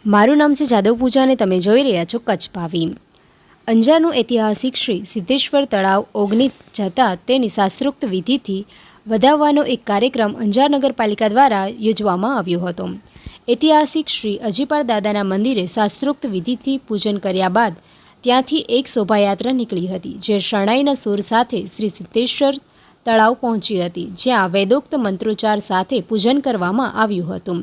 મારું નામ છે જાદવ પૂજા અને તમે જોઈ રહ્યા છો કચ્છ ભાવી। અંજારનું ઐતિહાસિક શ્રી સિદ્ધેશ્વર તળાવ ઓગની જતાં તેની શાસ્ત્રોક્ત વિધિથી વધાવવાનો એક કાર્યક્રમ અંજાર નગરપાલિકા દ્વારા યોજવામાં આવ્યો હતો। ઐતિહાસિક શ્રી અજીપાળ દાદાના મંદિરે શાસ્ત્રોક્ત વિધિથી પૂજન કર્યા બાદ ત્યાંથી એક શોભાયાત્રા નીકળી હતી, જે શરણાઈના સૂર સાથે શ્રી સિદ્ધેશ્વર તળાવ પહોંચી હતી, જ્યાં વેદોક્ત મંત્રોચ્ચાર સાથે પૂજન કરવામાં આવ્યું હતું,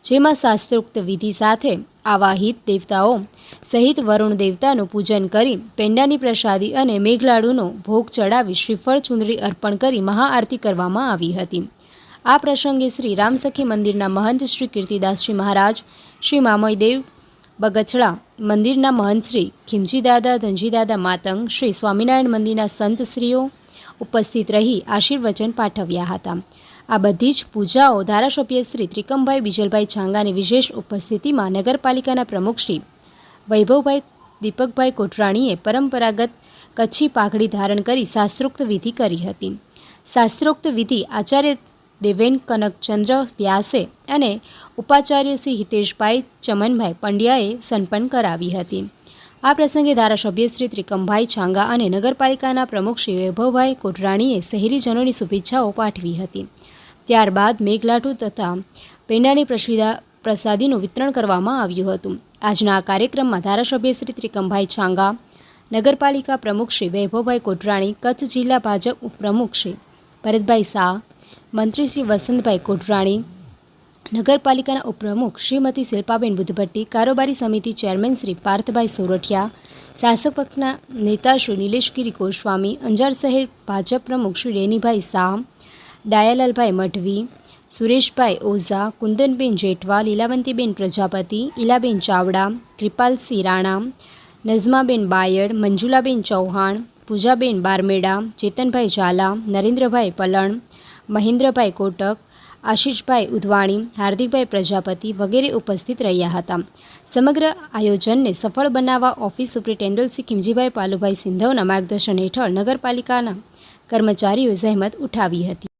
જેમાં શાસ્ત્રોક્ત વિધિ સાથે આવાહિત દેવતાઓ સહિત વરુણ દેવતાનું પૂજન કરી પેંડાની પ્રસાદી અને મેઘલાડુનો ભોગ ચડાવી શ્રીફળ ચુંદડી અર્પણ કરી મહાઆરતી કરવામાં આવી હતી। આ પ્રસંગે શ્રી રામસખી મંદિરના મહંત શ્રી કીર્તિદાસજી મહારાજ, શ્રી મામયદેવ બગથડા મંદિરના મહંત શ્રી ખીમજીદાદા ધનજીદાદા માતંગ, શ્રી સ્વામિનારાયણ મંદિરના સંતશ્રીઓ ઉપસ્થિત રહી આશીર્વચન પાઠવ્યા હતા। આ બધી જ પૂજાઓ ધારાસભ્ય શ્રી ત્રિકમભાઈ બીજલભાઈ છાંગાની વિશેષ ઉપસ્થિતિમાં નગરપાલિકાના પ્રમુખ શ્રી વૈભવભાઈ દીપકભાઈ કોઠરાણીએ પરંપરાગત કચ્છી પાઘડી ધારણ કરી શાસ્ત્રોક્ત વિધિ કરી હતી। શાસ્ત્રોક્ત વિધિ આચાર્ય દેવેન કનકચંદ્ર વ્યાસે અને ઉપાચાર્ય શ્રી હિતેશભાઈ ચમનભાઈ પંડ્યાએ સંપન્ન કરાવી હતી। આ પ્રસંગે ધારાસભ્ય શ્રી ત્રિકમભાઈ છાંગા અને નગરપાલિકાના પ્રમુખ શ્રી વૈભવભાઈ કોઠરાણીએ શહેરીજનોની શુભેચ્છાઓ પાઠવી હતી। ત્યારબાદ મેઘલાઠુ તથા પેંડાની પ્રસાદીનું વિતરણ કરવામાં આવ્યું હતું। આજના આ કાર્યક્રમમાં ધારાસભ્ય શ્રી ત્રિકમભાઈ છાંગા, નગરપાલિકા પ્રમુખ શ્રી વૈભવભાઈ કોઠરાણી, કચ્છ જિલ્લા ભાજપ ઉપપ્રમુખ શ્રી ભરતભાઈ શાહ, મંત્રી શ્રી વસંતભાઈ કોઠરાણી, નગરપાલિકાના ઉપપ્રમુખ શ્રીમતી શિલ્પાબેન બુદ્ધભટ્ટી, કારોબારી સમિતિ ચેરમેન શ્રી પાર્થભાઈ સોરઠિયા, શાસક પક્ષના નેતા શ્રી નિલેશગીરી ગોસ્વામી, અંજાર શહેર ભાજપ પ્રમુખ શ્રી રેનીભાઈ શાહ, ડાયાલાલભાઈ મઢવી, સુરેશભાઈ ઓઝા, કુંદનબેન જેઠવા, લીલાવંતીબેન પ્રજાપતિ, ઈલાબેન ચાવડા, કૃપાલસિંહ રાણા, નઝમાબેન બાયડ, મંજુલાબેન ચૌહાણ, પૂજાબેન બારમેડા, ચેતનભાઈ ઝાલા, નરેન્દ્રભાઈ પલણ, મહેન્દ્રભાઈ કોટક, આશીષભાઈ ઉધવાણી, હાર્દિકભાઈ પ્રજાપતિ વગેરે ઉપસ્થિત રહ્યા હતા। સમગ્ર આયોજનને સફળ બનાવવા ઓફિસ સુપ્રિન્ટેન્ડન્ટ શ્રી ખીમજીભાઈ પાલુભાઈ સિંધવના માર્ગદર્શન હેઠળ નગરપાલિકાના કર્મચારીઓએ જહેમત ઉઠાવી હતી।